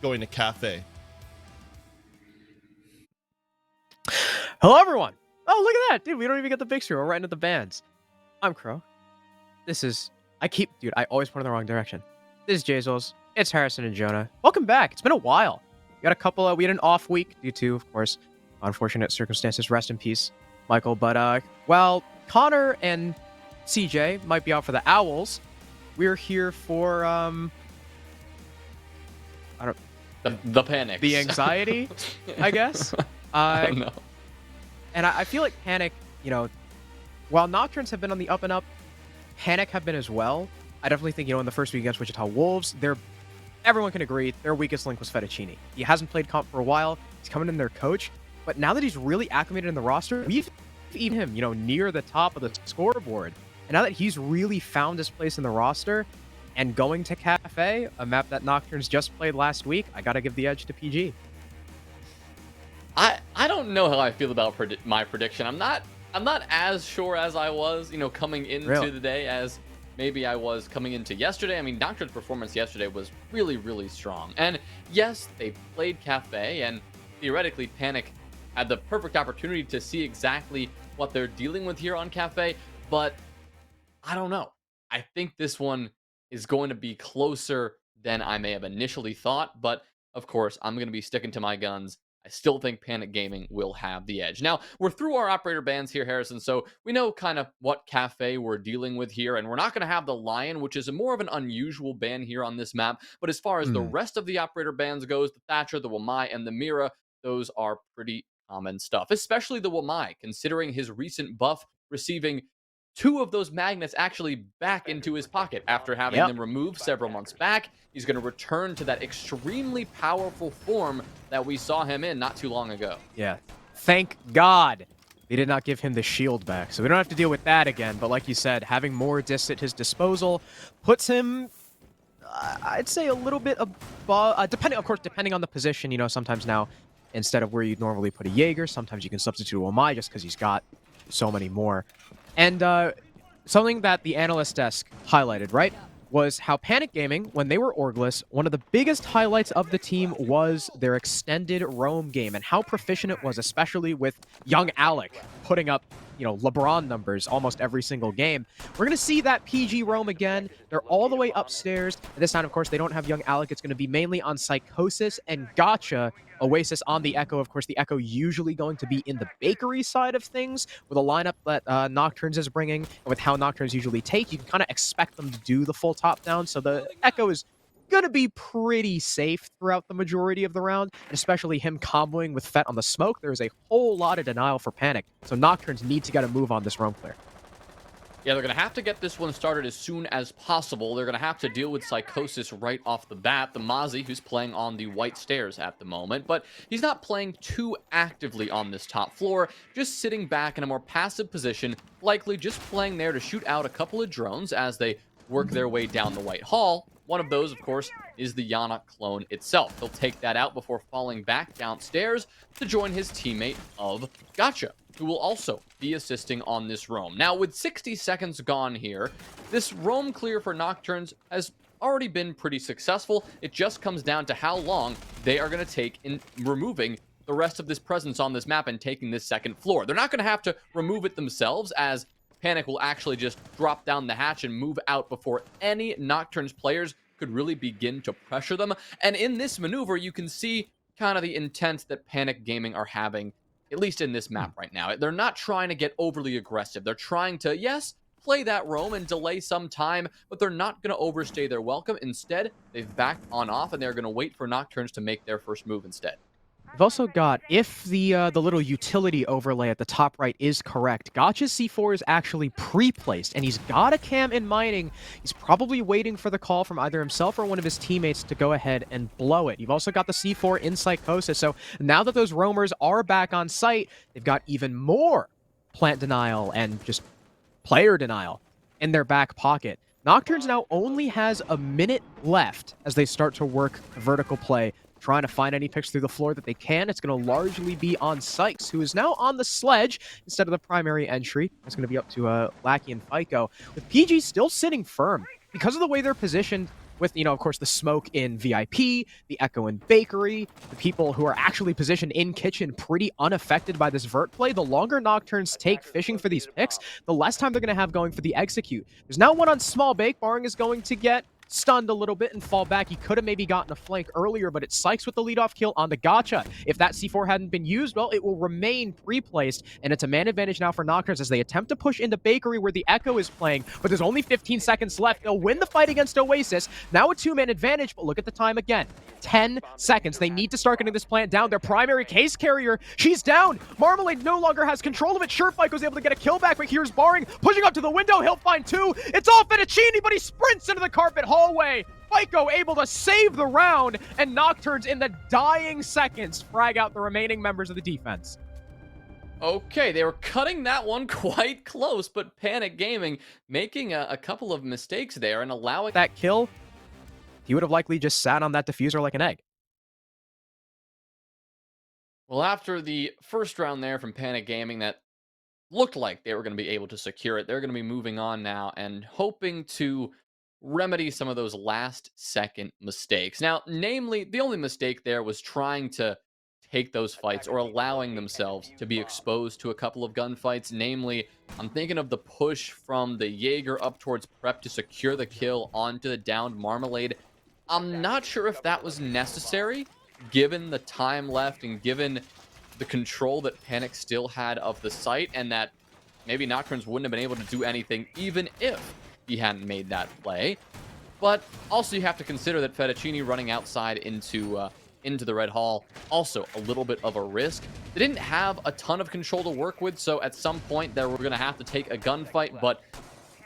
going to Cafe. Hello, everyone. Oh, look at that, dude. We don't even get the big screen. We're right into the bands. I'm Crow. This is... Dude, I always point in the wrong direction. This is Jazels. It's Harrison and Jonah. Welcome back. It's been a while. We got a couple... we had an off week due to, of course, unfortunate circumstances. Rest in peace, Michael. But, well, Connor and CJ might be out for the Owls. We're here for, The Panik. the anxiety, I guess. I don't know. And I feel like Panik, you know, while Nocturns have been on the up and up, Panik have been as well. I definitely think, you know, in the first week against Wichita Wolves, everyone can agree their weakest link was Fettuccini. He hasn't played comp for a while. He's coming in their coach. But now that he's really acclimated in the roster, we've seen him, you know, near the top of the scoreboard. And now that he's really found his place in the roster and going to Cafe, a map that Nocturnes just played last week, I got to give the edge to PG. I don't know how I feel about my prediction. I'm not as sure as I was, you know, coming into the day as maybe I was coming into yesterday. I mean, Nocturne's performance yesterday was really, really strong. And yes, they played Cafe, and theoretically, Panik had the perfect opportunity to see exactly what they're dealing with here on Cafe. But I don't know. I think this one is going to be closer than I may have initially thought. But of course, I'm going to be sticking to my guns. I still think Panik Gaming will have the edge. Now, we're through our operator bans here, Harrison, so we know kind of what Cafe we're dealing with here, and we're not going to have the Lion, which is more of an unusual ban here on this map. But as far as the rest of the operator bans goes, the Thatcher, the Wamai, and the Mira, those are pretty common stuff, especially the Wamai, considering his recent buff receiving 2 of those magnets actually back into his pocket after having them removed several months back. He's going to return to that extremely powerful form that we saw him in not too long ago. Yeah. Thank God they did not give him the shield back, so we don't have to deal with that again. But like you said, having more disc at his disposal puts him, I'd say, a little bit above, depending on the position. You know, sometimes now, instead of where you'd normally put a Jaeger, sometimes you can substitute a Wamai just because he's got so many more. And something that the analyst desk highlighted, right, was how Panik Gaming, when they were Orgless, one of the biggest highlights of the team was their extended roam game and how proficient it was, especially with young Alec putting up, you know, LeBron numbers almost every single game. We're going to see that PG roam again. They're all the way upstairs. And this time, of course, they don't have young Alec. It's going to be mainly on Psychosis and Gotcha. Oasis on the Echo. Of course, the Echo usually going to be in the bakery side of things with a lineup that Nocturnes is bringing. And with how Nocturnes usually take, you can kind of expect them to do the full top down. So the Echo is going to be pretty safe throughout the majority of the round, and especially him comboing with Fett on the smoke. There is a whole lot of denial for Panik. So Nocturnes need to get a move on this roam clear. Yeah, they're going to have to get this one started as soon as possible. They're going to have to deal with Psychosis right off the bat. The Mozzie, who's playing on the white stairs at the moment, but he's not playing too actively on this top floor, just sitting back in a more passive position, likely just playing there to shoot out a couple of drones as they work their way down the White Hall. One of those, of course, is the Yana clone itself. He'll take that out before falling back downstairs to join his teammate of Gotcha, who will also be assisting on this roam. Now, with 60 seconds gone here, this roam clear for Nocturnes has already been pretty successful. It just comes down to how long they are going to take in removing the rest of this presence on this map and taking this second floor. They're not going to have to remove it themselves, as Panik will actually just drop down the hatch and move out before any Nocturnes players could really begin to pressure them. And in this maneuver, you can see kind of the intent that Panik Gaming are having, at least in this map right now. They're not trying to get overly aggressive. They're trying to, yes, play that roam and delay some time, but they're not going to overstay their welcome. Instead, they've backed on off, and they're going to wait for Nocturnes to make their first move instead. We've also got, if the little utility overlay at the top right is correct, Gotcha's C4 is actually pre-placed, and he's got a cam in mining. He's probably waiting for the call from either himself or one of his teammates to go ahead and blow it. You've also got the C4 in Psychosis, so now that those roamers are back on site, they've got even more plant denial and just player denial in their back pocket. Nocturnes now only has a minute left as they start to work vertical play, trying to find any picks through the floor that they can. It's going to largely be on Sykes, who is now on the sledge instead of the primary entry. It's going to be up to Lackey and FICO, with PG still sitting firm. Because of the way they're positioned, with, you know, of course, the smoke in VIP, the Echo in Bakery, the people who are actually positioned in Kitchen pretty unaffected by this vert play, the longer Nocturns take fishing for these picks, the less time they're going to have going for the execute. There's now one on Small Bake. Baring is going to get stunned a little bit and fall back. He could have maybe gotten a flank earlier, but it's Sykes with the leadoff kill on the gotcha. If that C4 hadn't been used, well, it will remain pre-placed, and it's a man advantage now for Nocturns as they attempt to push into Bakery where the Echo is playing, but there's only 15 seconds left. They'll win the fight against Oasis. Now a two-man advantage, but look at the time again. 10 seconds. They need to start getting this plant down. Their primary case carrier, she's down. Marmalade no longer has control of it. Sure, Fico's able to get a kill back, but here's Baring pushing up to the window. He'll find two. It's all Fettuccini, but he sprints into the carpet hallway. Fico able to save the round, and Nocturns in the dying seconds frag out the remaining members of the defense. Okay, they were cutting that one quite close, but Panik Gaming making a couple of mistakes there and allowing that kill. He would have likely just sat on that diffuser like an egg. Well, after the first round there from Panik Gaming, that looked like they were going to be able to secure it. They're going to be moving on now and hoping to remedy some of those last-second mistakes. Now, namely, the only mistake there was trying to take those fights or allowing themselves to be exposed to a couple of gunfights. Namely, I'm thinking of the push from the Jaeger up towards Prep to secure the kill onto the downed Marmalade. I'm not sure if that was necessary, given the time left and given the control that Panik still had of the site, and that maybe Nocturns wouldn't have been able to do anything even if he hadn't made that play. But also you have to consider that Fettuccini running outside into the Red Hall, also a little bit of a risk. They didn't have a ton of control to work with, so at some point they were going to have to take a gunfight, but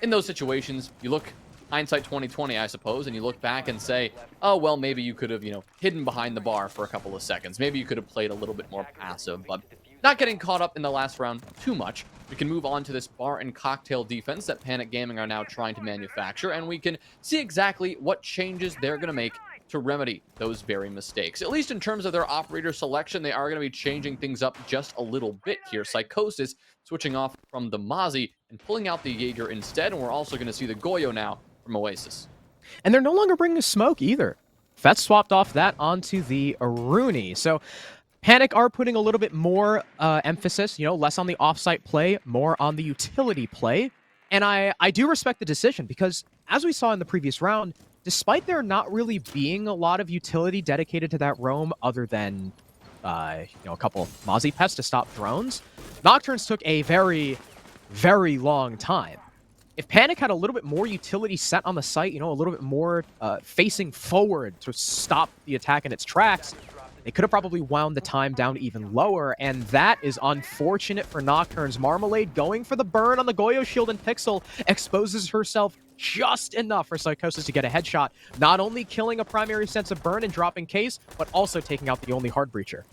in those situations, you look hindsight 2020, I suppose, and you look back and say, oh, well, maybe you could have, hidden behind the bar for a couple of seconds. Maybe you could have played a little bit more passive, but not getting caught up in the last round too much. We can move on to this bar and cocktail defense that Panik Gaming are now trying to manufacture, and we can see exactly what changes they're going to make to remedy those very mistakes. At least in terms of their operator selection, they are going to be changing things up just a little bit here. Psychosis switching off from the Mozzie and pulling out the Jaeger instead, and we're also going to see the Goyo now from Oasis. And they're no longer bringing smoke either. Fetch swapped off that onto the Aruni. So Panik are putting a little bit more emphasis, less on the offsite play, more on the utility play. And I do respect the decision because, as we saw in the previous round, despite there not really being a lot of utility dedicated to that roam other than, a couple Mozzie pets to stop drones, Nocturnes took a very, very long time. If Panik had a little bit more utility set on the site, a little bit more facing forward to stop the attack in its tracks, they could have probably wound the time down even lower, and that is unfortunate for Nocturnes. Marmalade going for the burn on the Goyo shield, and Pixel exposes herself just enough for Psychosis to get a headshot, not only killing a primary sense of burn and dropping case, but also taking out the only hard breacher.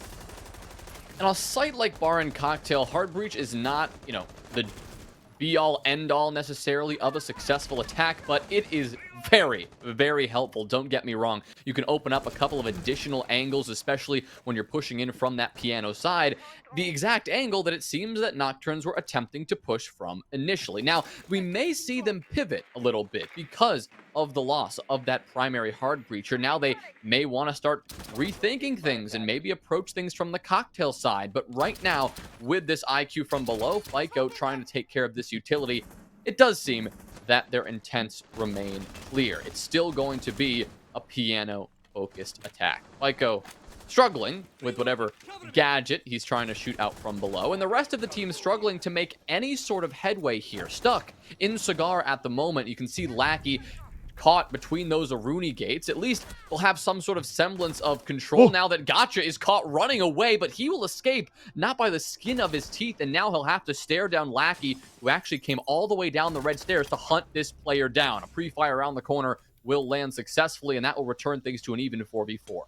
And on a site like Bar and Cocktail, hard breach is not, the be-all, end-all necessarily of a successful attack, but it is very, very helpful. Don't get me wrong. You can open up a couple of additional angles, especially when you're pushing in from that piano side, the exact angle that it seems that Nocturnes were attempting to push from initially. Now, we may see them pivot a little bit because of the loss of that primary hard breacher. Now they may want to start rethinking things and maybe approach things from the cocktail side. But right now, with this IQ from below, Fico trying to take care of this utility, it does seem that their intents remain clear. It's still going to be a piano-focused attack. Fico struggling with whatever gadget he's trying to shoot out from below, and the rest of the team struggling to make any sort of headway here. Stuck in Cigar at the moment. You can see Lackey caught between those Aruni gates. At least they'll have some sort of semblance of control now that Gotcha is caught running away, but he will escape, not by the skin of his teeth, and now he'll have to stare down Lackey, who actually came all the way down the red stairs to hunt this player down. A pre-fire around the corner will land successfully, and that will return things to an even 4v4.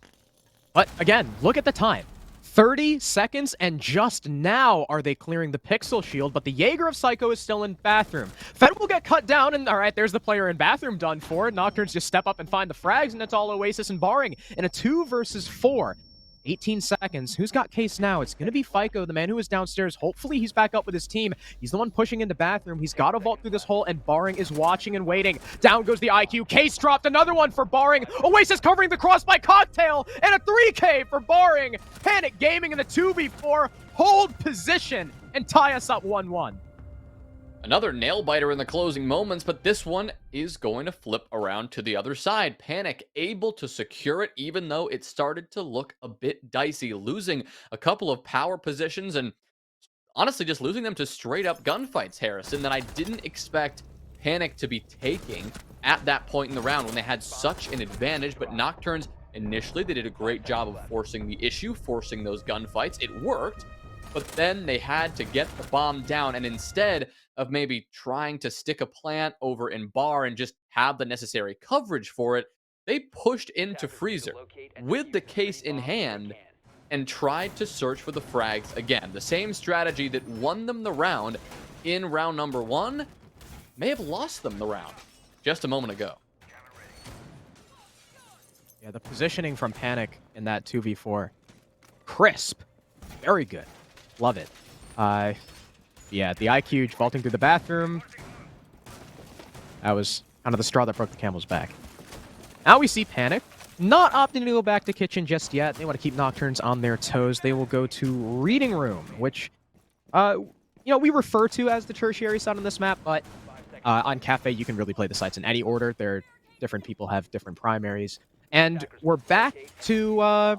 But again, look at the time. 30 seconds, and just now are they clearing the Pixel shield, but the Jaeger of Psycho is still in bathroom. Fed will get cut down, and all right, there's the player in bathroom done for. Nocturnes just step up and find the frags, and it's all Oasis and Baring in a 2 versus 4. 18 seconds. Who's got Case now? It's going to be FICO, the man who is downstairs. Hopefully he's back up with his team. He's the one pushing into bathroom. He's got to vault through this hole, and Barring is watching and waiting. Down goes the IQ. Case dropped another one for Barring. Oasis covering the cross by Cocktail, and a 3K for Barring. Panik Gaming in the 2v4. Hold position and tie us up 1-1. Another nail biter in the closing moments, but this one is going to flip around to the other side. Panik able to secure it, even though it started to look a bit dicey, losing a couple of power positions and honestly just losing them to straight up gunfights, Harrison, that I didn't expect Panik to be taking at that point in the round when they had such an advantage. But Nocturns, initially, they did a great job of forcing the issue, forcing those gunfights. It worked, but then they had to get the bomb down, and instead of maybe trying to stick a plant over in bar and just have the necessary coverage for it, they pushed into Freezer with the case in hand and tried to search for the frags again. The same strategy that won them the round in round number 1 may have lost them the round just a moment ago. Yeah, the positioning from Panik in that 2v4. Crisp. Very good. Love it. Yeah, the IQ vaulting through the bathroom. That was kind of the straw that broke the camel's back. Now we see Panik not opting to go back to kitchen just yet. They want to keep Nocturnes on their toes. They will go to reading room, which, we refer to as the tertiary side on this map, but on Cafe, you can really play the sites in any order. Different people have different primaries. And we're back to, well,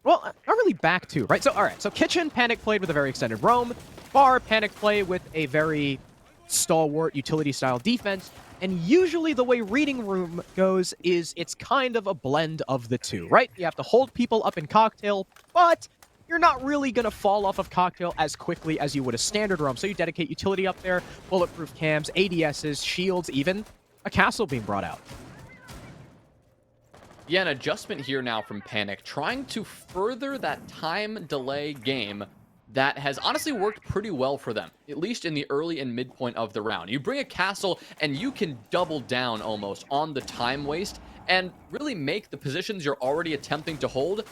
not really back to, right? So, all right. So kitchen, Panik played with a very extended roam. Bar, Panik play with a very stalwart utility-style defense. And usually the way reading room goes is it's kind of a blend of the two, right? You have to hold people up in Cocktail, but you're not really going to fall off of Cocktail as quickly as you would a standard roam. So you dedicate utility up there, bulletproof cams, ADSs, shields, even a castle being brought out. Yeah, an adjustment here now from Panik, trying to further that time delay game that has honestly worked pretty well for them, at least in the early and midpoint of the round. You bring a castle and you can double down almost on the time waste and really make the positions you're already attempting to hold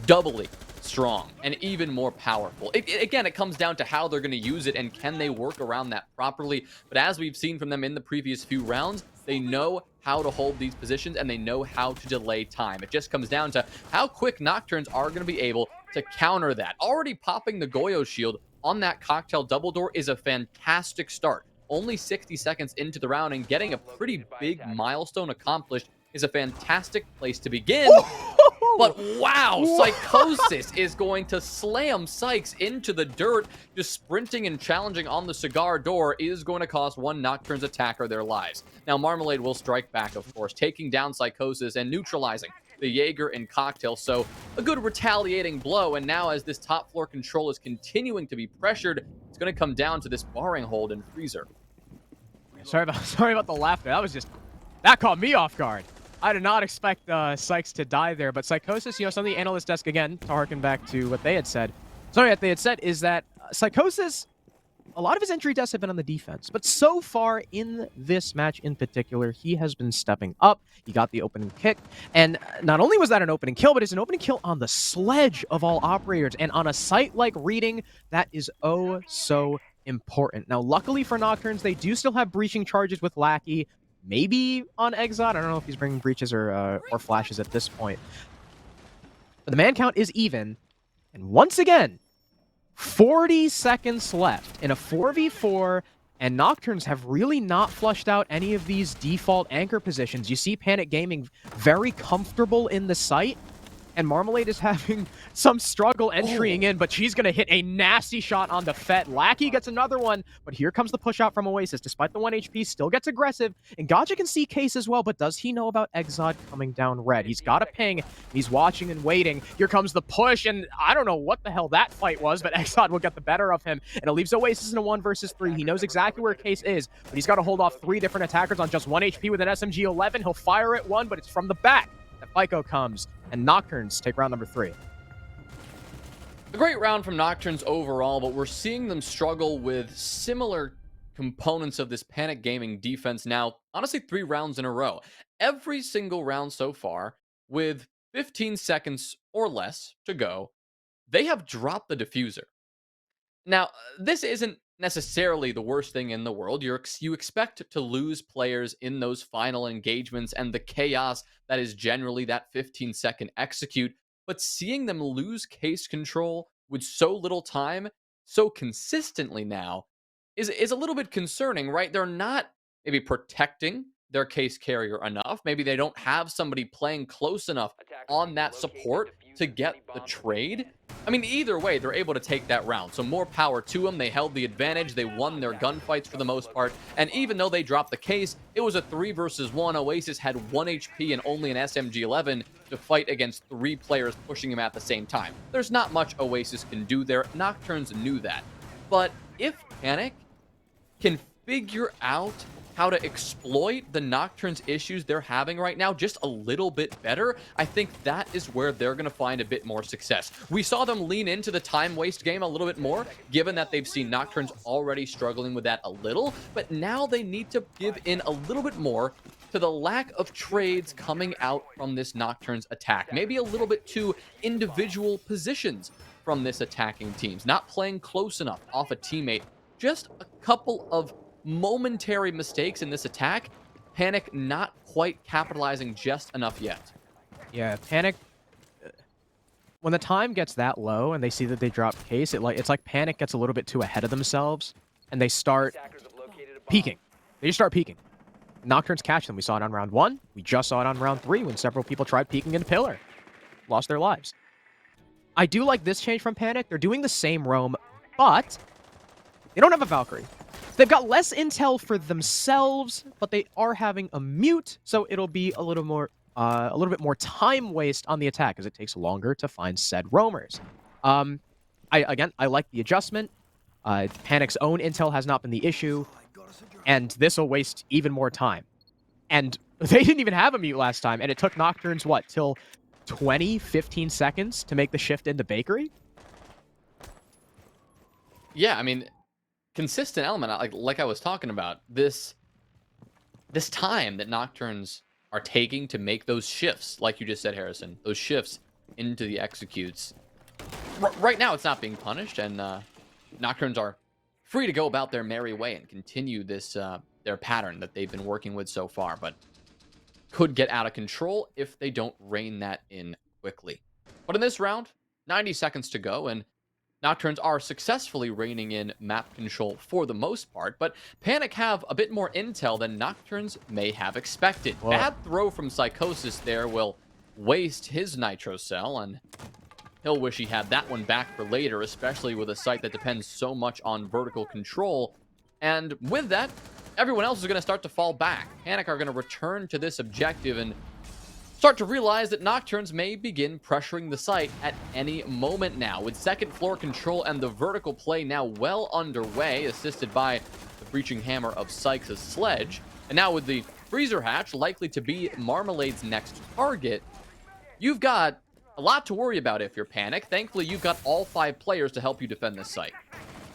doubly strong and even more powerful. Again, it comes down to how they're going to use it and can they work around that properly. But as we've seen from them in the previous few rounds, they know how to hold these positions and they know how to delay time. It just comes down to how quick Nocturnes are going to be able to counter that. Already popping the Goyo shield on that Cocktail double door is a fantastic start. Only 60 seconds into the round and getting a pretty big milestone accomplished is a fantastic place to begin. But wow, Psychosis is going to slam Sykes into the dirt. Just sprinting and challenging on the cigar door is going to cost one Nocturne's attacker their lives. Now, Marmalade will strike back, of course, taking down Psychosis and neutralizing the Jaeger and Cocktail. So a good retaliating blow. And now as this top floor control is continuing to be pressured, it's going to come down to this barring hold in Freezer. Sorry about the laughter. That caught me off guard. I did not expect Sykes to die there, but Psychosis, some of the analyst desk, again, to harken back to what they had said. Something that they had said is that Psychosis, a lot of his injury deaths have been on the defense, but so far in this match in particular, he has been stepping up. He got the opening kick, and not only was that an opening kill, but it's an opening kill on the sledge of all operators, and on a site like Reading, that is oh so important. Now, luckily for Nocturnes, they do still have breaching charges with Lackey, maybe on Exot. I don't know if he's bringing breaches or flashes at this point. But the man count is even. And once again, 40 seconds left in a 4v4. And Nocturnes have really not flushed out any of these default anchor positions. You see Panik Gaming very comfortable in the site. And Marmalade is having some struggle entering in, but she's going to hit a nasty shot on the Fett. Lackey gets another one, but here comes the push out from Oasis. Despite the 1 HP, still gets aggressive. And Gacha can see Case as well, but does he know about Exod coming down red? He's got a ping. He's watching and waiting. Here comes the push, and I don't know what the hell that fight was, but Exod will get the better of him, and it leaves Oasis in a 1 versus 3. He knows exactly where Case is, but he's got to hold off 3 different attackers on just 1 HP with an SMG-11. He'll fire at one, but it's from the back that FICO comes, and Nocturnes take round number 3. A great round from Nocturnes overall, but we're seeing them struggle with similar components of this Panik Gaming defense now, honestly, 3 rounds in a row. Every single round so far with 15 seconds or less to go, they have dropped the diffuser. Now, this isn't necessarily the worst thing in the world. You expect to lose players in those final engagements and the chaos that is generally that 15-second execute, but seeing them lose case control with so little time, so consistently now, is a little bit concerning, right? They're not maybe protecting their case carrier enough. Maybe they don't have somebody playing close enough on that support to get the trade. I mean, either way, they're able to take that round. So more power to them. They held the advantage. They won their gunfights for the most part. And even though they dropped the case, it was a 3 versus 1. Oasis had 1 HP and only an SMG-11 to fight against 3 players pushing him at the same time. There's not much Oasis can do there. Nocturns knew that. But if Panik can figure out how to exploit the Nocturnes issues they're having right now just a little bit better, I think that is where they're going to find a bit more success. We saw them lean into the time waste game a little bit more, given that they've seen Nocturnes already struggling with that a little, but now they need to give in a little bit more to the lack of trades coming out from this Nocturnes attack. Maybe a little bit to individual positions from this attacking teams, not playing close enough off a teammate. Just a couple of momentary mistakes in this attack. Panik not quite capitalizing just enough yet. Yeah, Panik, when the time gets that low and they see that they drop case, it's like Panik gets a little bit too ahead of themselves and they start peeking. They just start peeking. Nocturnes catch them. We saw it on round 1. We just saw it on round 3 when several people tried peeking into Pillar. Lost their lives. I do like this change from Panik. They're doing the same roam, but they don't have a Valkyrie. They've got less intel for themselves, but they are having a mute, so it'll be a little bit more time waste on the attack as it takes longer to find said roamers. I like the adjustment. Panik's own intel has not been the issue, and this will waste even more time. And they didn't even have a mute last time, and it took Nocturnes, what, till 15 seconds to make the shift into Bakery? Yeah, I mean, consistent element, like I was talking about, this time that Nocturnes are taking to make those shifts, like you just said, Harrison, those shifts into the executes. Right now, it's not being punished, and Nocturnes are free to go about their merry way and continue this their pattern that they've been working with so far, but could get out of control if they don't rein that in quickly. But in this round, 90 seconds to go, and Nocturnes are successfully reining in map control for the most part, but Panik have a bit more intel than Nocturnes may have expected. Whoa. Bad throw from Psychosis there will waste his Nitro Cell, and he'll wish he had that one back for later, especially with a site that depends so much on vertical control. And with that, everyone else is going to start to fall back. Panik are going to return to this objective and start to realize that Nocturnes may begin pressuring the site at any moment now. With second floor control and the vertical play now well underway, assisted by the breaching hammer of Sykes' sledge, and now with the freezer hatch likely to be Marmalade's next target, you've got a lot to worry about if you're Panik. Thankfully, you've got all 5 players to help you defend this site.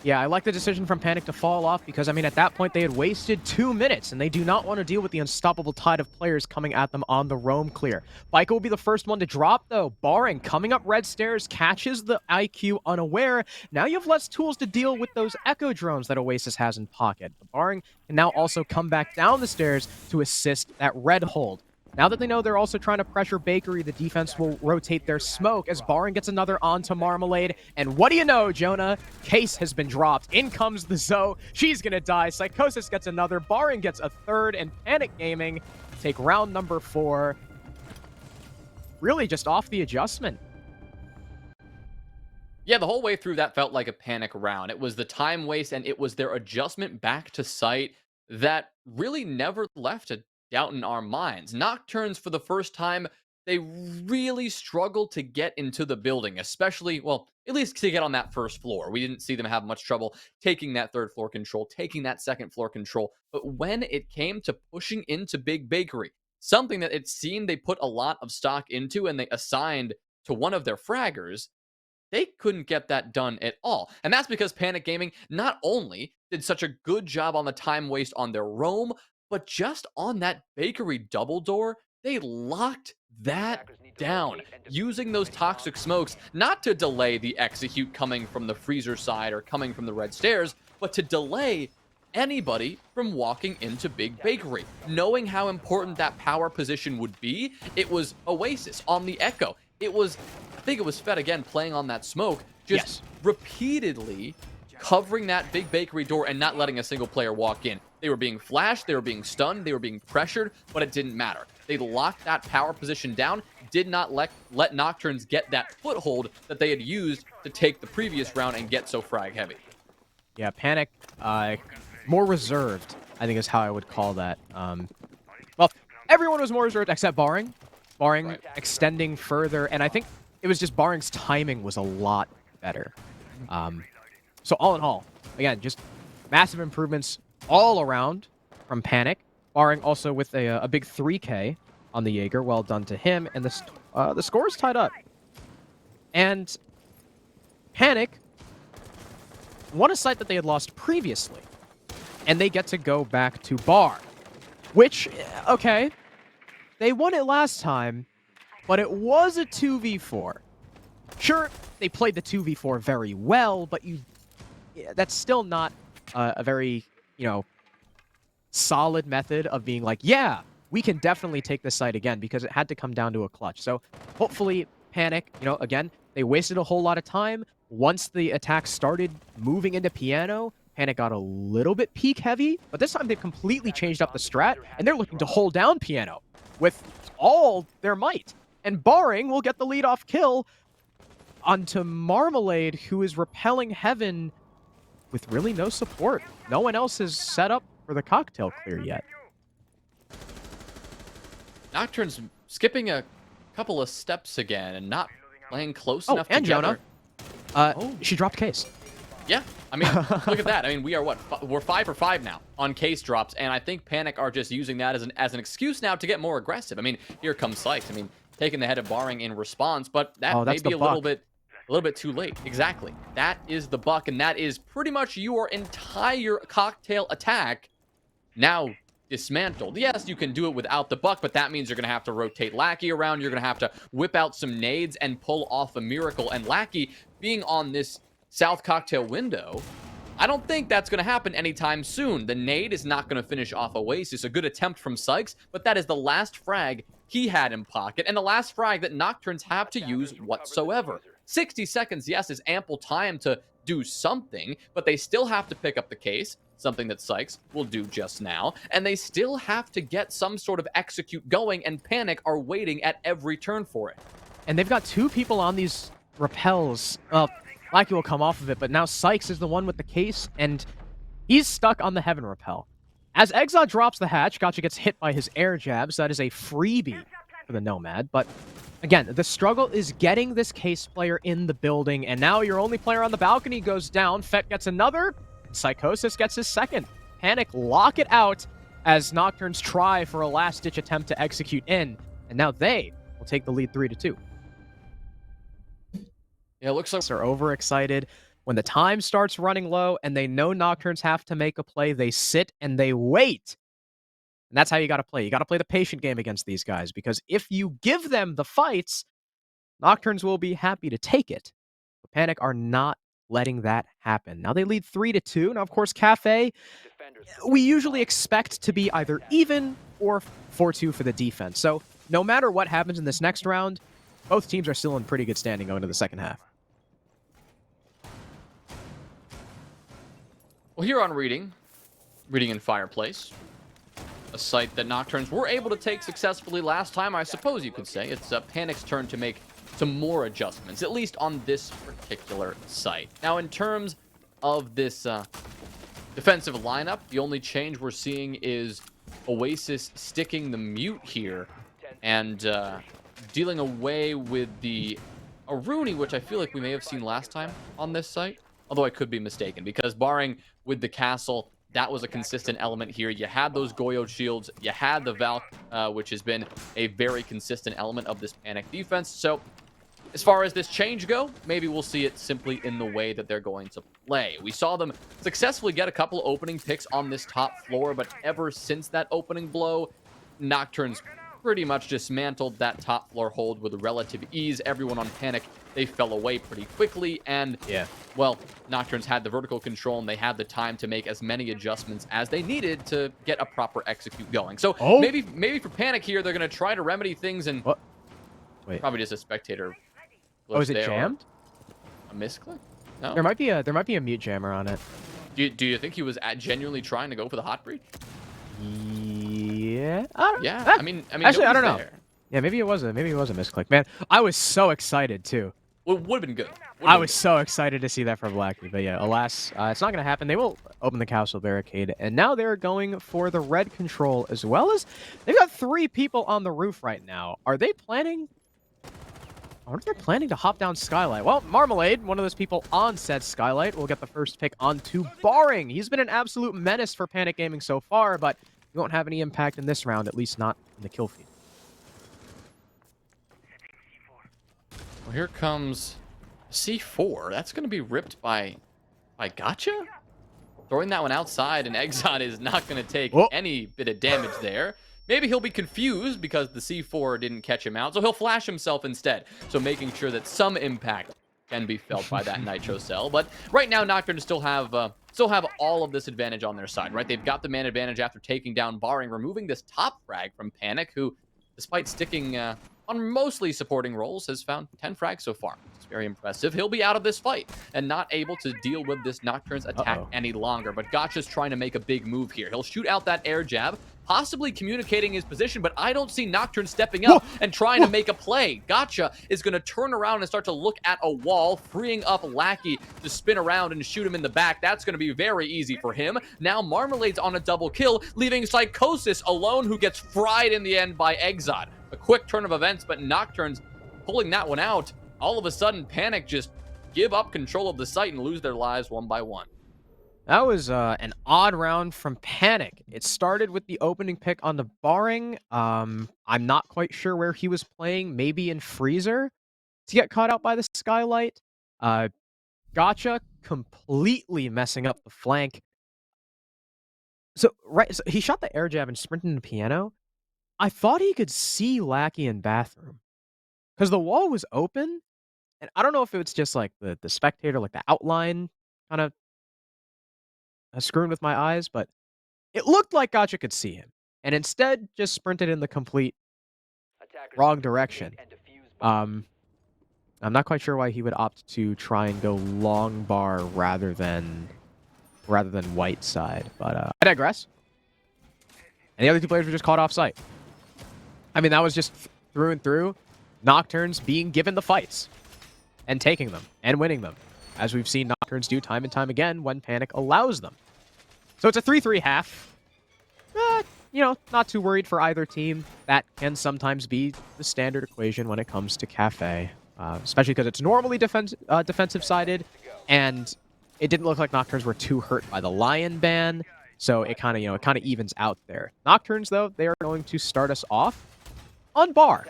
Yeah, I like the decision from Panik to fall off because, I mean, at that point, they had wasted 2 minutes, and they do not want to deal with the unstoppable tide of players coming at them on the roam clear. Bika will be the first one to drop, though. Barring coming up red stairs, catches the IQ unaware. Now you have less tools to deal with those echo drones that Oasis has in pocket. But Barring can now also come back down the stairs to assist that red hold. Now that they know they're also trying to pressure Bakery, the defense will rotate their smoke as Barring gets another onto Marmalade. And what do you know, Jonah? Case has been dropped. In comes the Zoe. She's going to die. Psychosis gets another. Barring gets a third. And Panik Gaming take round number 4. Really just off the adjustment. Yeah, the whole way through that felt like a Panik round. It was the time waste and it was their adjustment back to site that really never left a doubt in our minds. Nocturnes, for the first time, they really struggled to get into the building, especially, well, at least to get on that first floor. We didn't see them have much trouble taking that third floor control, taking that second floor control. But when it came to pushing into Big Bakery, something that it seemed they put a lot of stock into and they assigned to one of their fraggers, they couldn't get that done at all. And that's because Panik Gaming not only did such a good job on the time waste on their roam, but just on that Bakery double door, they locked that down, using those toxic smokes, not to delay the execute coming from the freezer side or coming from the red stairs, but to delay anybody from walking into Big Bakery. Knowing how important that power position would be, it was Oasis on the Echo. It was, I think it was Fed again playing on that smoke, just repeatedly covering that Big Bakery door and not letting a single player walk in. They were being flashed, they were being stunned, they were being pressured, but it didn't matter. They locked that power position down, did not let Nocturns get that foothold that they had used to take the previous round and get so frag heavy. Yeah, Panik, more reserved, I think is how I would call that. Well, everyone was more reserved except Barring. Barring extending further, and I think it was just Barring's timing was a lot better. So all in all, again, just massive improvements all around from Panik. Barring also with a big 3K on the Jaeger. Well done to him, and the score is tied up. And Panik won a site that they had lost previously, and they get to go back to Bar, which, okay, they won it last time, but it was a 2v4. Sure, they played the 2v4 very well, but that's still not a very, solid method of being like, yeah, we can definitely take this site again, because it had to come down to a clutch. So hopefully Panik, again, they wasted a whole lot of time. Once the attack started moving into Piano, Panik got a little bit peak heavy, but this time they've completely changed up the strat, and they're looking to hold down Piano with all their might. And Barring will get the lead-off kill onto Marmalade, who is repelling Heaven with really no support. No one else is set up for the cocktail clear yet. Nocturne's skipping a couple of steps again and not playing close enough and together. Jonah. She dropped Case. Yeah, I mean, look at that. I mean, we are we're 5 for 5 now on Case drops, and I think Panik are just using that as an excuse now to get more aggressive. I mean, here comes Sykes. I mean, taking the head of Barring in response, but that may be a little bit too late. Exactly. That is the buck, and that is pretty much your entire cocktail attack now dismantled. Yes, you can do it without the buck, but that means you're going to have to rotate Lackey around. You're going to have to whip out some nades and pull off a miracle. And Lackey being on this South cocktail window, I don't think that's going to happen anytime soon. The nade is not going to finish off Oasis. A good attempt from Sykes, but that is the last frag he had in pocket, and the last frag that Nocturns have to use whatsoever. 60 seconds, yes, is ample time to do something, but they still have to pick up the case, something that Sykes will do just now, and they still have to get some sort of execute going, and Panik are waiting at every turn for it. And they've got two people on these repels. Well, Lackey will come off of it, but now Sykes is the one with the case, and he's stuck on the Heaven repel. As Exod drops the hatch, Gotcha gets hit by his air jab, so that is a freebie for the Nomad. But again, the struggle is getting this case player in the building, and now your only player on the balcony goes down. Fett gets another, and Psychosis gets his second. Panik lock it out as Nocturnes try for a last-ditch attempt to execute in, and now they will take the lead 3-2. Yeah, it looks like they're overexcited. When the time starts running low and they know Nocturnes have to make a play, they sit and they wait. And that's how you got to play. You got to play the patient game against these guys, because if you give them the fights, Nocturnes will be happy to take it. But Panik are not letting that happen. Now they lead 3-2. Now, of course, Cafe, we usually expect to be either even or 4-2 for the defense. So no matter what happens in this next round, both teams are still in pretty good standing going to the second half. Well, here on Reading in Fireplace, a site that Nocturnes were able to take successfully last time, I suppose you could say. It's Panik's turn to make some more adjustments, at least on this particular site. Now, in terms of this defensive lineup, the only change we're seeing is Oasis sticking the mute here and dealing away with the Aruni, which I feel like we may have seen last time on this site. Although I could be mistaken, because Barring with the castle, that was a consistent element here. You had those Goyo shields, you had the Valk, which has been a very consistent element of this Panik defense. So as far as this change go, maybe we'll see it simply in the way that they're going to play. We saw them successfully get a couple opening picks on this top floor, but ever since that opening blow, Nocturnes pretty much dismantled that top floor hold with relative ease. Everyone on Panik, they fell away pretty quickly, and Yeah. well, Nocturns had the vertical control, and they had the time to make as many adjustments as they needed to get a proper execute going. So Oh! maybe for Panik here, they're going to try to remedy things, and What? Wait. probably just a spectator glitch Oh, is it there, or jammed? a misclick? No? There might be a mute jammer on it. Do you think he was genuinely trying to go for the hot breach? Yeah. Yeah, I mean, actually, I don't nobody's know. there. Yeah, maybe it was a misclick. Man, I was so excited too. Well, would have been good. I was so excited to see that from Blackie, but yeah, alas, it's not going to happen. They will open the castle barricade, and now they're going for the red control as well as they've got 3 people on the roof right now. Are they planning? I wonder if they're planning to hop down Skylight. Well, Marmalade, one of those people on said Skylight, will get the first pick onto Barring. He's been an absolute menace for Panik Gaming so far, but he won't have any impact in this round, at least not in the kill feed. Well, here comes C4. That's going to be ripped by Gotcha? Throwing that one outside, and Exot is not going to take any bit of damage there. Maybe he'll be confused because the C4 didn't catch him out, so he'll flash himself instead. So making sure that some impact can be felt by that Nitro Cell. But right now, Nocturnes still have all of this advantage on their side, right? They've got the man advantage after taking down Barring, removing this top frag from Panik, who, despite sticking on mostly supporting roles, has found 10 frags so far. It's very impressive. He'll be out of this fight and not able to deal with this Nocturne's attack any longer. But Gotcha's trying to make a big move here. He'll shoot out that air jab, possibly communicating his position, but I don't see Nocturne stepping up and trying to make a play. Gotcha is going to turn around and start to look at a wall, freeing up Lackey to spin around and shoot him in the back. That's going to be very easy for him. Now Marmalade's on a double kill, leaving Psychosis alone, who gets fried in the end by Exot. A quick turn of events, but Nocturnes pulling that one out. All of a sudden, Panik just give up control of the site and lose their lives one by one. That was an odd round from Panik. It started with the opening pick on the Barring. I'm not quite sure where he was playing. Maybe in Freezer to get caught out by the Skylight. Gotcha completely messing up the flank. So he shot the air jab and sprinted into piano. I thought he could see Lackey in bathroom because the wall was open, and I don't know if it was just like the spectator, like the outline, kind of screwing with my eyes, but it looked like Gotcha could see him, and instead just sprinted in the complete wrong direction. I'm not quite sure why he would opt to try and go long bar rather than white side, but I digress. And the other 2 players were just caught off site. I mean, that was just through and through Nocturnes being given the fights and taking them and winning them, as we've seen Nocturnes do time and time again when Panik allows them. So it's a 3-3 half. You know, not too worried for either team. That can sometimes be the standard equation when it comes to Cafe, especially because it's normally defensive-sided, and it didn't look like Nocturnes were too hurt by the Lion ban, so it kind of evens out there. Nocturnes, though, they are going to start us off on bar.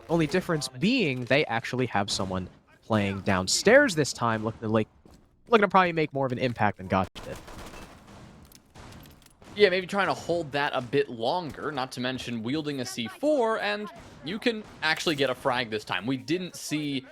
Only difference being they actually have someone playing downstairs this time, looking to probably make more of an impact than Gotcha did. Yeah, maybe trying to hold that a bit longer, not to mention wielding a C4, and you can actually get a frag this time. We didn't see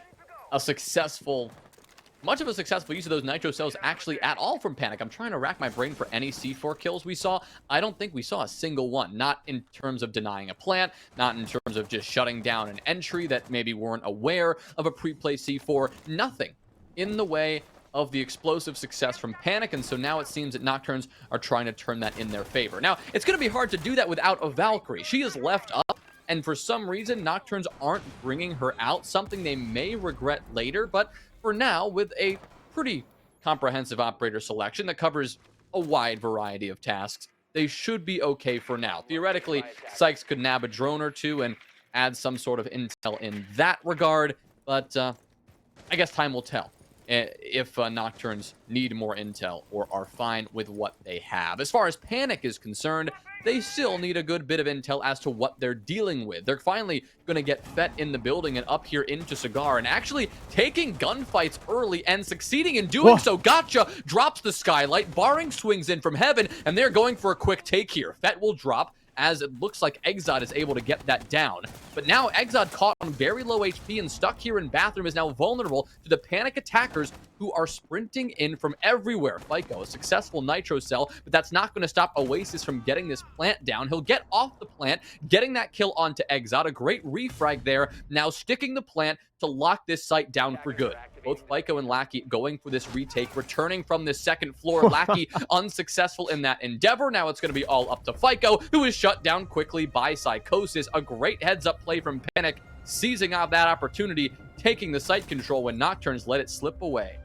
much of a successful use of those Nitro Cells actually at all from Panik. I'm trying to rack my brain for any C4 kills we saw. I don't think we saw a single one, not in terms of denying a plant, not in terms of just shutting down an entry that maybe weren't aware of a pre-play C4, nothing in the way of the explosive success from Panik, and so now it seems that Nocturnes are trying to turn that in their favor. Now, it's going to be hard to do that without a Valkyrie. She is left up, and for some reason, Nocturnes aren't bringing her out, something they may regret later, but for now, with a pretty comprehensive operator selection that covers a wide variety of tasks, they should be okay for now. Theoretically, Sykes could nab a drone or two and add some sort of intel in that regard, but I guess time will tell if Nocturnes need more intel or are fine with what they have. As far as Panik is concerned, they still need a good bit of intel as to what they're dealing with. They're finally going to get Fett in the building and up here into Cigar and actually taking gunfights early and succeeding in doing so. Gotcha drops the Skylight, Barring swings in from heaven, and they're going for a quick take here. Fett will drop as it looks like Exod is able to get that down. But now Exod, caught on very low HP and stuck here in Bathroom, is now vulnerable to the Panik attackers who are sprinting in from everywhere. FICO, a successful Nitro Cell, but that's not going to stop Oasis from getting this plant down. He'll get off the plant, getting that kill onto Exod. A great refrag there, now sticking the plant to lock this site down for good. Both FICO and Lackey going for this retake, returning from the second floor. Lackey unsuccessful in that endeavor. Now it's going to be all up to FICO, who is shut down quickly by Psychosis. A great heads-up play from Panik, seizing out that opportunity, taking the site control when Nocturns let it slip away.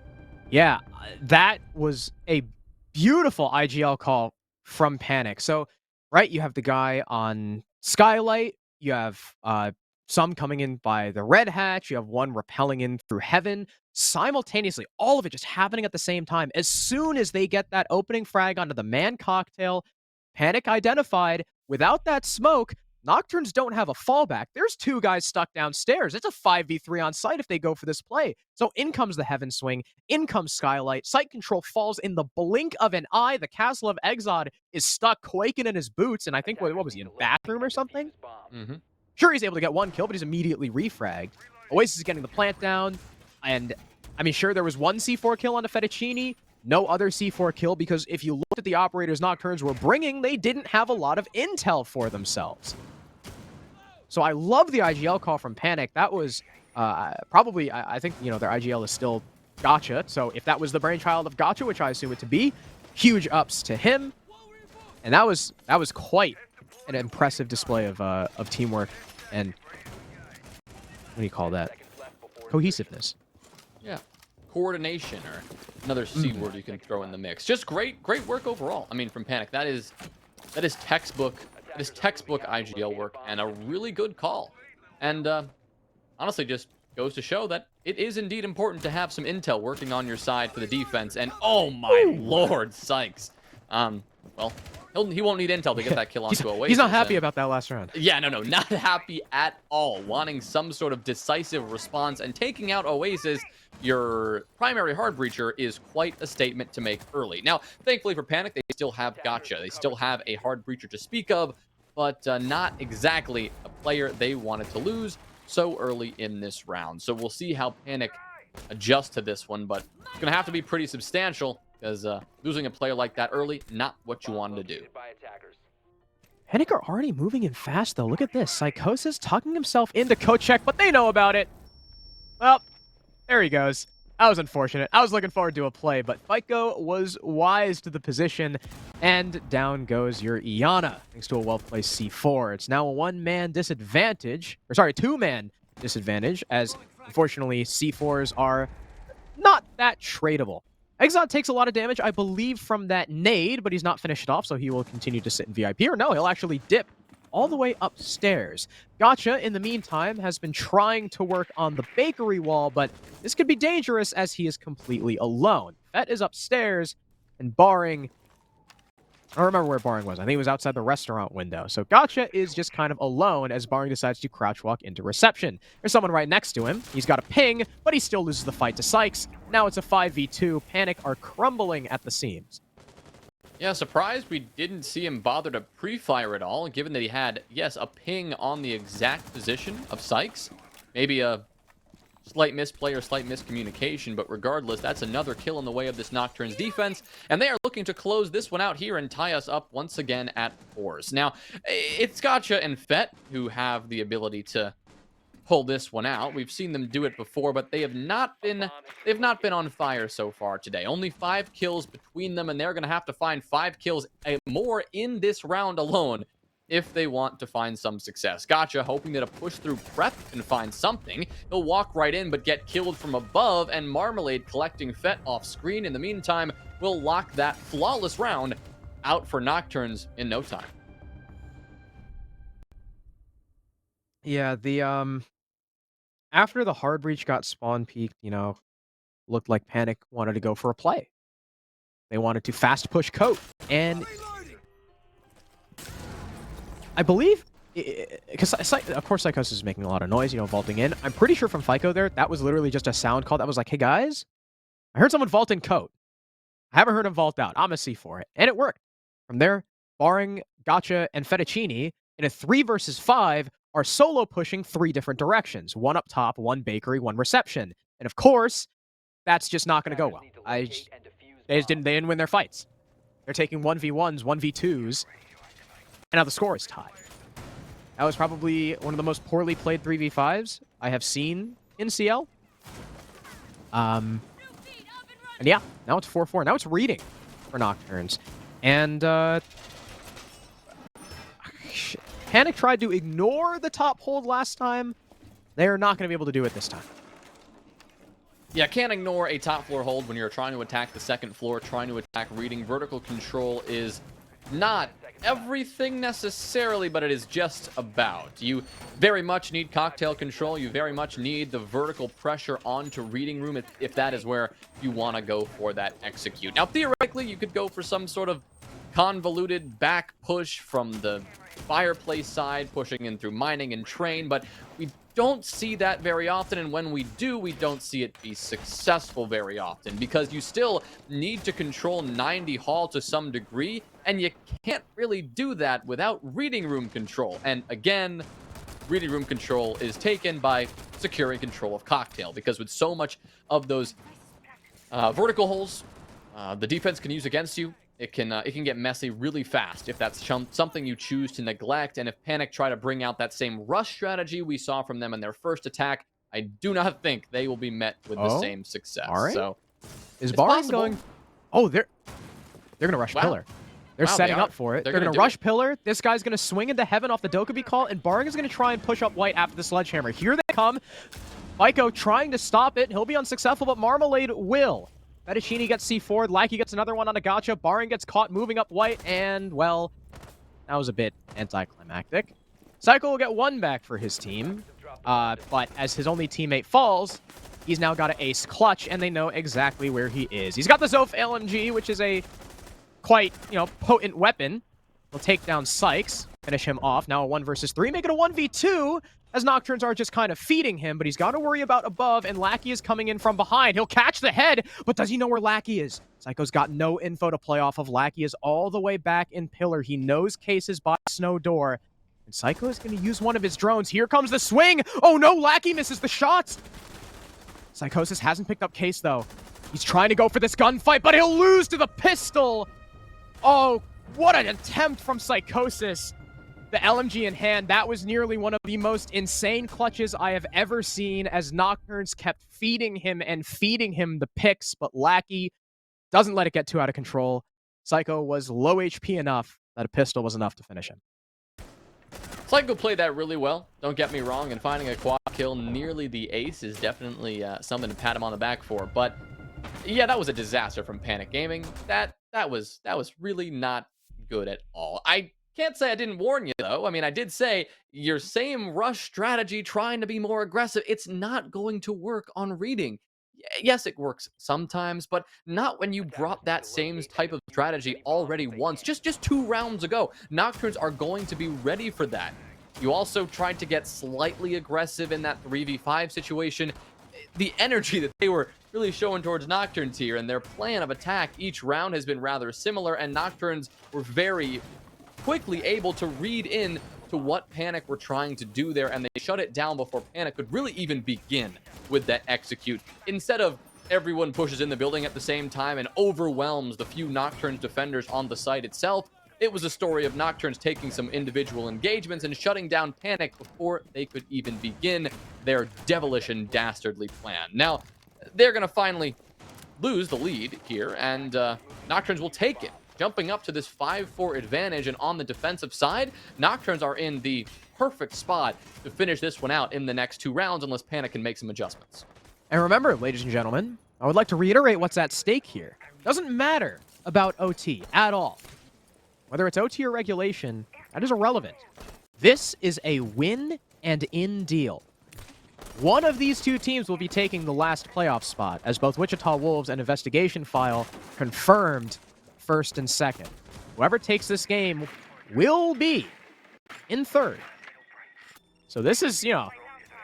Yeah, that was a beautiful IGL call from Panik. So, right, you have the guy on Skylight, you have some coming in by the Red Hatch, you have one rappelling in through Heaven. Simultaneously, all of it just happening at the same time. As soon as they get that opening frag onto the man cocktail, Panik identified, without that smoke, Nocturns don't have a fallback. There's two guys stuck downstairs. It's a 5v3 on site if they go for this play. So in comes the Heaven Swing, in comes Skylight. Site control falls in the blink of an eye. The Castle of Exod is stuck quaking in his boots, and I think, what was he, in a bathroom or something? Mm-hmm. Sure, he's able to get one kill, but he's immediately refragged. Oasis is getting the plant down, and I mean, sure, there was one C4 kill on the Fettuccine, no other C4 kill, because if you looked at the operators Nocturns were bringing, they didn't have a lot of intel for themselves. So I love the IGL call from Panik. That was probably, I think, you know, their IGL is still Gotcha. So if that was the brainchild of Gotcha, which I assume it to be, huge ups to him. And that was quite an impressive display of teamwork and, what do you call that? Cohesiveness. Yeah. Coordination, or another C word you can throw in the mix. Just great work overall. I mean, from Panik, that is textbook. That is textbook IGL work, and a really good call. And honestly, just goes to show that it is indeed important to have some intel working on your side for the defense. And oh my lord, Sykes. Well, he won't need intel to get that kill onto Oasis. He's not happy about that last round. Yeah, no, not happy at all. Wanting some sort of decisive response, and taking out Oasis, your primary hard breacher, is quite a statement to make early. Now, thankfully for Panik, they still have Gotcha. They still have a hard breacher to speak of, but not exactly a player they wanted to lose so early in this round. So we'll see how Panik adjusts to this one, but it's going to have to be pretty substantial, because losing a player like that early, not what you wanted to do. Panik are already moving in fast, though. Look at this. Psychosis tucking himself into Kochek, but they know about it. Well, there he goes. That was unfortunate. I was looking forward to a play, but FICO was wise to the position, and down goes your Iana, thanks to a well-placed C4. It's now a one-man disadvantage, or sorry, two-man disadvantage, as unfortunately C4s are not that tradable. Exod takes a lot of damage, I believe, from that nade, but he's not finished off, so he will continue to sit in VIP, or no, he'll actually dip all the way upstairs. Gotcha, in the meantime, has been trying to work on the bakery wall, but this could be dangerous as he is completely alone. Fet is upstairs, and Barring... I don't remember where Barring was. I think he was outside the restaurant window. So Gotcha is just kind of alone as Barring decides to crouch walk into reception. There's someone right next to him. He's got a ping, but he still loses the fight to Sykes. Now it's a 5v2. Panik are crumbling at the seams. Yeah, surprised we didn't see him bother to pre-fire at all, given that he had, yes, a ping on the exact position of Sykes. Maybe a slight misplay or slight miscommunication, but regardless, that's another kill in the way of this Nocturnes defense, and they are looking to close this one out here and tie us up once again at 4s. Now, it's Gotcha and Fet who have the ability to pull this one out. We've seen them do it before, but they've not been on fire so far today. Only 5 kills between them, and they're going to have to find 5 kills more in this round alone if they want to find some success. Gotcha hoping that a push through prep can find something. He'll walk right in, but get killed from above, and Marmalade collecting Fet off screen. In the meantime, we'll lock that flawless round out for Nocturnes in no time. Yeah, the after the hard breach got spawn peaked, you know, looked like Panik wanted to go for a play. They wanted to fast push Coat, and I believe, because of course Psychosis is making a lot of noise, you know, vaulting in. I'm pretty sure from FICO there, that was literally just a sound call that was like, hey guys, I heard someone vault in Coat. I haven't heard him vault out. I'm a C for it. And it worked. From there, barring Gotcha and Fettuccine, in a 3 versus 5, are solo pushing 3 different directions. One up top, one bakery, one reception. And of course, that's just not going to go well. They didn't win their fights. They're taking 1v1s, 1v2s, and now the score is tied. That was probably one of the most poorly played 3v5s I have seen in CL. And yeah, now it's 4-4. Now it's reading for Nocturns. And Panik tried to ignore the top hold last time. They're not going to be able to do it this time. Yeah, can't ignore a top floor hold when you're trying to attack the second floor, trying to attack reading. Vertical control is not everything necessarily, but it is just about. You very much need cocktail control. You very much need the vertical pressure onto reading room if that is where you want to go for that execute. Now, theoretically, you could go for some sort of convoluted back push from the fireplace side, pushing in through mining and train, but we don't see that very often, and when we do, we don't see it be successful very often, because you still need to control 90 Hall to some degree, and you can't really do that without reading room control. And again, reading room control is taken by securing control of cocktail, because with so much of those vertical holes the defense can use against you, it can get messy really fast if that's something you choose to neglect. And if Panik try to bring out that same rush strategy we saw from them in their first attack, I do not think they will be met with the same success. All right. So is Barring going? Oh, they're gonna rush Pillar. They're setting up for it. They're gonna rush Pillar. This guy's gonna swing into heaven off the Dokkaebi call, and Barring is gonna try and push up white after the sledgehammer. Here they come. Maiko trying to stop it. He'll be unsuccessful, but Marmalade will. Fettuccine gets C4, Lackey gets another one on a gotcha, Barring gets caught moving up white, and, well, that was a bit anticlimactic. Psycho will get 1 back for his team, but as his only teammate falls, he's now got an ace clutch, and they know exactly where he is. He's got the Zof LMG, which is a quite, potent weapon. He'll take down Sykes, finish him off. Now a 1 versus 3, make it a 1v2, as Nocturns are just kind of feeding him, but he's got to worry about above, and Lackey is coming in from behind. He'll catch the head, but does he know where Lackey is? Psycho's got no info to play off of. Lackey is all the way back in Pillar. He knows Case is by Snow Door, and Psycho is going to use one of his drones. Here comes the swing! Oh no, Lackey misses the shots! Psychosis hasn't picked up Case, though. He's trying to go for this gunfight, but he'll lose to the pistol! Oh, what an attempt from Psychosis! The LMG in hand, that was nearly one of the most insane clutches I have ever seen, as Nocturnes kept feeding him and feeding him the picks, but Lackey doesn't let it get too out of control. Psycho was low HP enough that a pistol was enough to finish him. Psycho played that really well, don't get me wrong, and finding a quad kill nearly the ace is definitely something to pat him on the back for, but yeah, that was a disaster from Panik Gaming. That was really not good at all. I can't say I didn't warn you, though. I mean, I did say your same rush strategy trying to be more aggressive, it's not going to work on reading. Yes, it works sometimes, but not when you brought that same type of strategy already once, just 2 rounds ago. Nocturnes are going to be ready for that. You also tried to get slightly aggressive in that 3v5 situation. The energy that they were really showing towards Nocturnes here and their plan of attack each round has been rather similar, and Nocturnes were very quickly able to read in to what Panik were trying to do there, and they shut it down before Panik could really even begin with that execute. Instead of everyone pushes in the building at the same time and overwhelms the few Nocturnes defenders on the site itself, it was a story of Nocturnes taking some individual engagements and shutting down Panik before they could even begin their devilish and dastardly plan. Now, they're going to finally lose the lead here, and Nocturnes will take it, jumping up to this 5-4 advantage. And on the defensive side, Nocturnes are in the perfect spot to finish this one out in the next 2 rounds, unless Panik can make some adjustments. And remember, ladies and gentlemen, I would like to reiterate what's at stake here. It doesn't matter about OT at all. Whether it's OT or regulation, that is irrelevant. This is a win and in deal. One of these 2 teams will be taking the last playoff spot, as both Wichita Wolves and Investigation File confirmed first and second. Whoever takes this game will be in 3rd. So this is,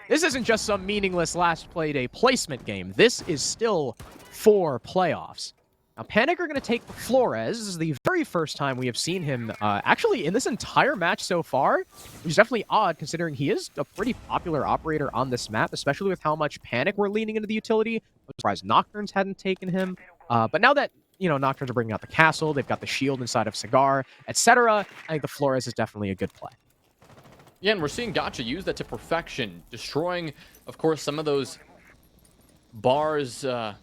this isn't just some meaningless last play day placement game. This is still for playoffs. Now, Panik are going to take Flores. This is the very first time we have seen him, actually, in this entire match so far, which is definitely odd, considering he is a pretty popular operator on this map, especially with how much Panik we're leaning into the utility. I'm surprised Nocturns hadn't taken him. But now that, Nocturns are bringing out the castle, they've got the shield inside of Cigar, etc., I think the Flores is definitely a good play. Yeah, and we're seeing Gotcha use that to perfection, destroying, of course, some of those bars, a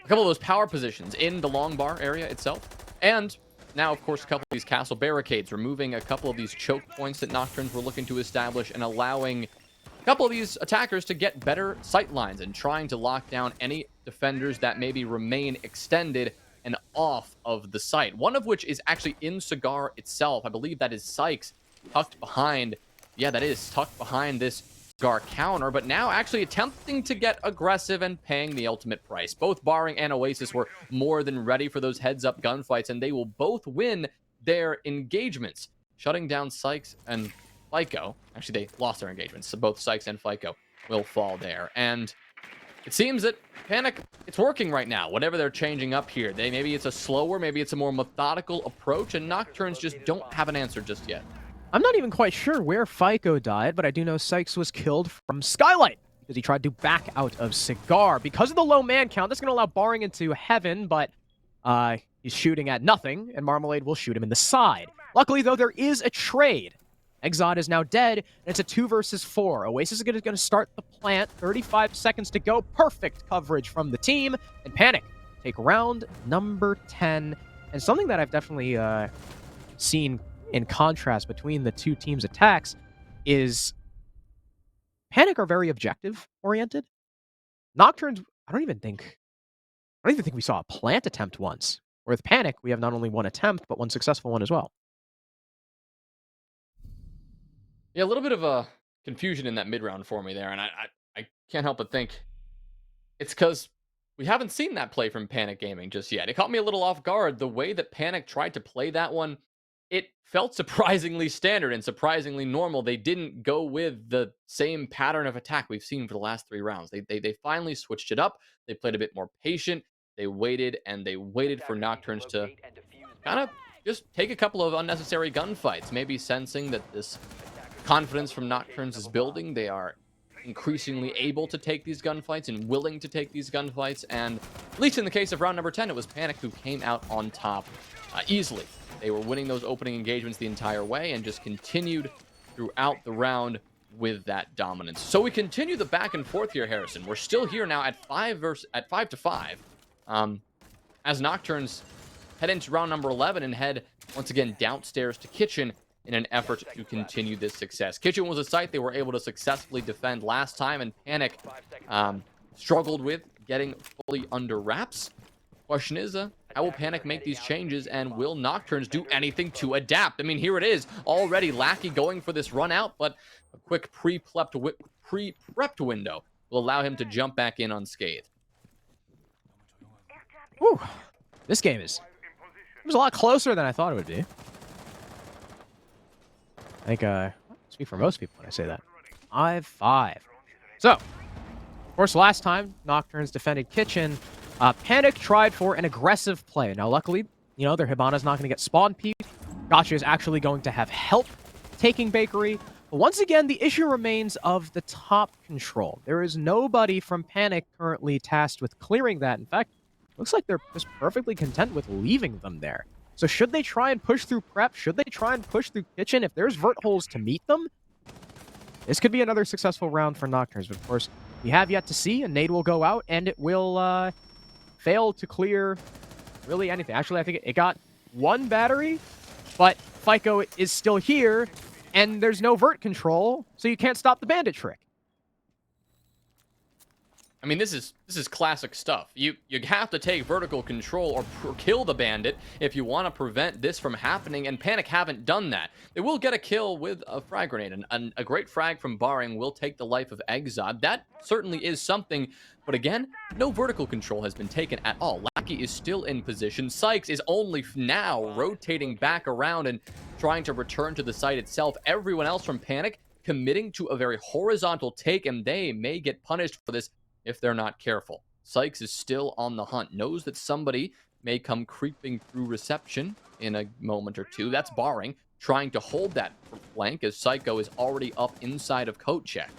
couple of those power positions in the long bar area itself. And now, of course, a couple of these castle barricades, removing a couple of these choke points that Nocturnes were looking to establish and allowing a couple of these attackers to get better sight lines and trying to lock down any defenders that maybe remain extended and off of the site. One of which is actually in Cigar itself. I believe that is Sykes tucked behind. Yeah, that is tucked behind this Cigar counter, but now actually attempting to get aggressive and paying the ultimate price. Both Barring and Oasis were more than ready for those heads-up gunfights, and they will both win their engagements, shutting down Sykes and FICO. Actually, they lost their engagements, so both Sykes and FICO will fall there. And it seems that Panik, it's working right now. Whatever they're changing up here, maybe it's a slower, maybe it's a more methodical approach, and Nocturnes just don't have an answer just yet. I'm not even quite sure where FICO died, but I do know Sykes was killed from Skylight because he tried to back out of Cigar. Because of the low man count, that's going to allow Barring into Heaven, but he's shooting at nothing, and Marmalade will shoot him in the side. Luckily, though, there is a trade. Exod is now dead, and it's a 2 versus 4. Oasis is going to start the plant. 35 seconds to go. Perfect coverage from the team, and Panik take round number 10. And something that I've definitely seen in contrast between the two teams' attacks is Panik are very objective oriented. Nocturnes, I don't even think we saw a plant attempt once. Where with Panik, we have not only one attempt, but one successful one as well. Yeah, a little bit of a confusion in that mid-round for me there, and I can't help but think it's because we haven't seen that play from Panik Gaming just yet. It caught me a little off guard. The way that Panik tried to play that one, it felt surprisingly standard and surprisingly normal. They didn't go with the same pattern of attack we've seen for the last 3 rounds. They finally switched it up. They played a bit more patient. They waited for Nocturnes to kind of just take a couple of unnecessary gunfights, maybe sensing that this confidence from Nocturnes is building. They are increasingly able to take these gunfights and willing to take these gunfights. And at least in the case of round number 10, it was Panik who came out on top easily. They were winning those opening engagements the entire way and just continued throughout the round with that dominance. So we continue the back and forth here, Harrison. We're still here now at 5 to 5. As Nocturnes head into round number 11 and head once again downstairs to Kitchen in an effort to continue this success. Kitchen was a site they were able to successfully defend last time, and Panik struggled with getting fully under wraps. Question is, how will Panik make these changes, and will Nocturnes do anything to adapt? I mean, here it is, already Lackey going for this run out, but a quick pre-prepped window will allow him to jump back in unscathed. Whew. This game it was a lot closer than I thought it would be. I think I speak for most people when I say that. 5-5. So, of course, last time Nocturnes defended Kitchen, Panik tried for an aggressive play. Now, luckily, their Hibana's not going to get spawn peaked. Gotcha is actually going to have help taking Bakery. But once again, the issue remains of the top control. There is nobody from Panik currently tasked with clearing that. In fact, looks like they're just perfectly content with leaving them there. So should they try and push through prep? Should they try and push through Kitchen? If there's vert holes to meet them, this could be another successful round for Nocturnes. But of course, we have yet to see. A nade will go out, and it will fail to clear really anything. Actually, I think it got 1 battery, but FICO is still here, and there's no vert control, so you can't stop the bandit trick. I mean, this is classic stuff. You have to take vertical control or kill the bandit if you want to prevent this from happening, and Panik haven't done that. They will get a kill with a frag grenade, and a great frag from Barring will take the life of Exod. That certainly is something, but again, no vertical control has been taken at all. Lackey is still in position. Sykes is only now rotating back around and trying to return to the site itself. Everyone else from Panik committing to a very horizontal take, and they may get punished for this if they're not careful. Sykes is still on the hunt, knows that somebody may come creeping through reception in a moment or two. That's Barring trying to hold that flank as Psycho is already up inside of coat check.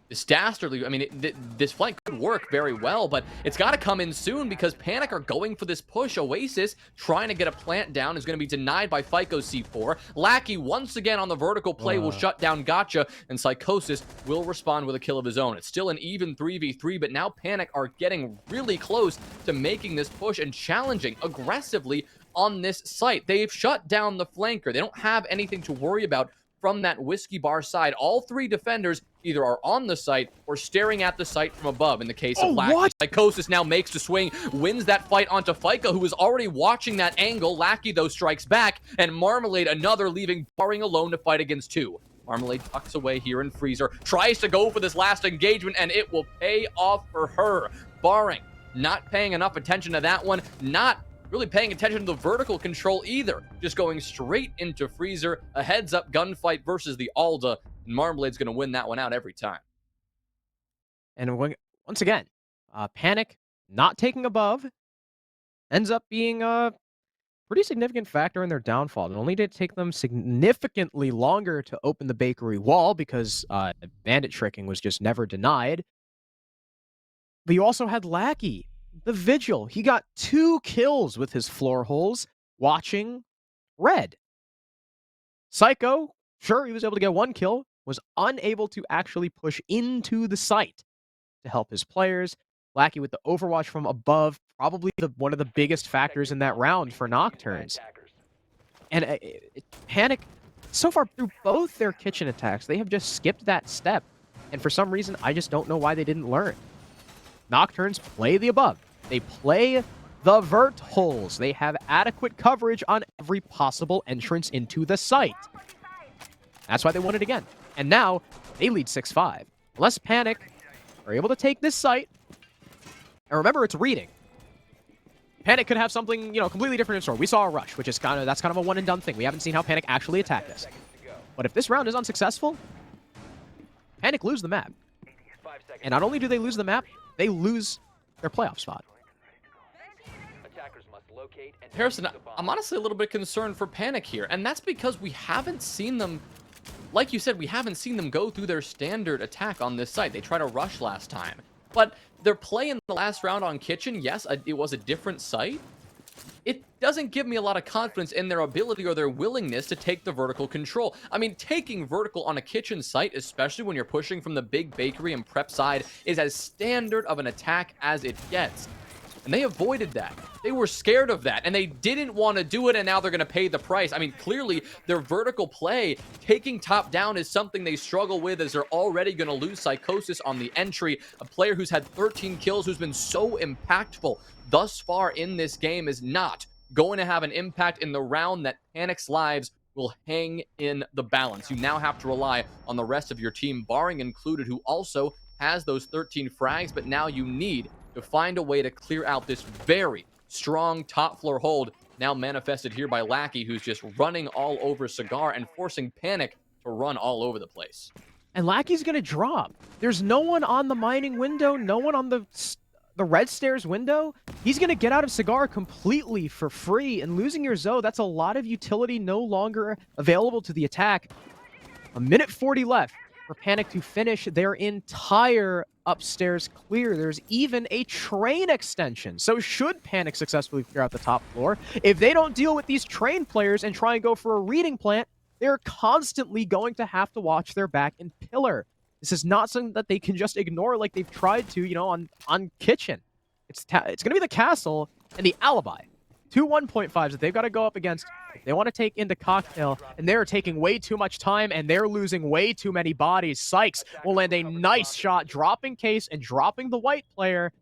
This dastardly, I mean, this flank could work very well, but it's got to come in soon because Panik are going for this push. Oasis trying to get a plant down is going to be denied by FICO C4. Lackey once again on the vertical play will shut down Gotcha, and Psychosis will respond with a kill of his own. It's still an even 3v3, but now Panik are getting really close to making this push and challenging aggressively on this site. They've shut down the flanker. They don't have anything to worry about from that whiskey bar side. All three defenders either are on the site or staring at the site from above in the case of Lackey. What? Psychosis now makes the swing, wins that fight onto FICO, who was already watching that angle. Lackey, though, strikes back, and Marmalade another, leaving Barring alone to fight against two. Marmalade tucks away here in Freezer, tries to go for this last engagement, and it will pay off for her. Barring not paying enough attention to that one, not really paying attention to the vertical control either. Just going straight into Freezer. A heads-up gunfight versus the Alda. And Marmalade's going to win that one out every time. And once again, Panik not taking above ends up being a pretty significant factor in their downfall. It only did take them significantly longer to open the bakery wall because bandit tricking was just never denied. But you also had Lackey, the Vigil. He got 2 kills with his floor holes watching red. Psycho, sure, he was able to get 1 kill, was unable to actually push into the site to help his players. Lackey with the overwatch from above, probably one of the biggest factors in that round for Nocturns. And Panik, so far through both their kitchen attacks, they have just skipped that step. And for some reason, I just don't know why they didn't learn. Nocturns play the above. They play the vert holes. They have adequate coverage on every possible entrance into the site. That's why they won it again. And now, they lead 6-5. Unless Panik are able to take this site, and remember, it's reading. Panik could have something, completely different in store. We saw a rush, which is that's kind of a one-and-done thing. We haven't seen how Panik actually attack this. But if this round is unsuccessful, Panik lose the map. And not only do they lose the map, they lose their playoff spot. Harrison, I'm honestly a little bit concerned for Panik here, and that's because we haven't seen them, like you said, we haven't seen them go through their standard attack on this site. They tried to rush last time, but their play in the last round on Kitchen, yes, it was a different site. It doesn't give me a lot of confidence in their ability or their willingness to take the vertical control. I mean, taking vertical on a Kitchen site, especially when you're pushing from the big bakery and prep side, is as standard of an attack as it gets. And they avoided that. They were scared of that, and they didn't want to do it, and now they're going to pay the price. I mean, clearly, their vertical play, taking top down, is something they struggle with, as they're already going to lose Psychosis on the entry. A player who's had 13 kills, who's been so impactful thus far in this game, is not going to have an impact in the round that Panik's lives will hang in the balance. You now have to rely on the rest of your team, Barring included, who also has those 13 frags, but now you need to find a way to clear out this very strong top floor hold, now manifested here by Lackey, who's just running all over Cigar and forcing Panik to run all over the place. And Lackey's gonna drop. There's no one on the mining window, no one on the red stairs window. He's gonna get out of Cigar completely for free, and losing your Zoe, that's a lot of utility no longer available to the attack. A minute 40 left for Panik to finish their entire upstairs clear. There's even a train extension. So should Panik successfully clear out the top floor, if they don't deal with these train players and try and go for a reading plant, they're constantly going to have to watch their back and pillar. This is not something that they can just ignore like they've tried to, on Kitchen. It's going to be the Castle and the Alibi. 2 1.5s that they've got to go up against. They want to take into Cocktail, and they're taking way too much time, and they're losing way too many bodies. Sykes will land a nice shot, dropping Case and dropping the white player.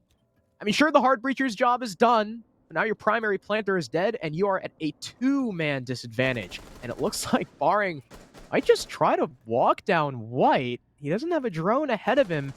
I mean, sure, the Hard Breacher's job is done, but now your primary planter is dead, and you are at a 2-man disadvantage. And it looks like Barring might just try to walk down white. He doesn't have a drone ahead of him,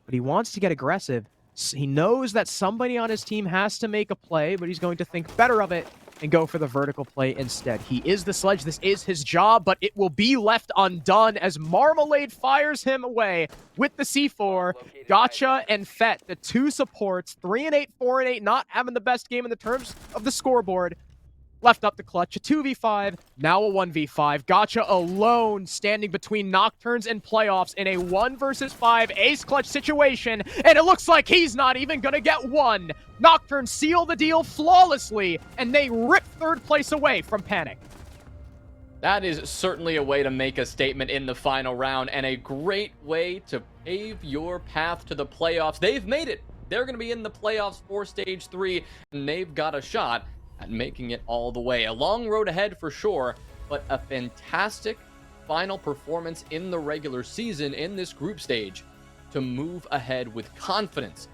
but he wants to get aggressive. He knows that somebody on his team has to make a play, but he's going to think better of it and go for the vertical play instead. He is the Sledge. This is his job, but it will be left undone as Marmalade fires him away with the C4. Gotcha and Fett, the two supports, 3 and 8, 4 and 8, not having the best game in the terms of the scoreboard. Left up the clutch, a 2v5, now a 1v5. Gotcha alone, standing between Nocturnes and playoffs in a 1 versus 5 ace clutch situation, and it looks like he's not even gonna get one. Nocturnes seal the deal flawlessly, and they rip third place away from Panik. That is certainly a way to make a statement in the final round, and a great way to pave your path to the playoffs. They've made it. They're going to be in the playoffs for Stage 3, and they've got a shot at making it all the way. A long road ahead for sure, but a fantastic final performance in the regular season in this group stage to move ahead with confidence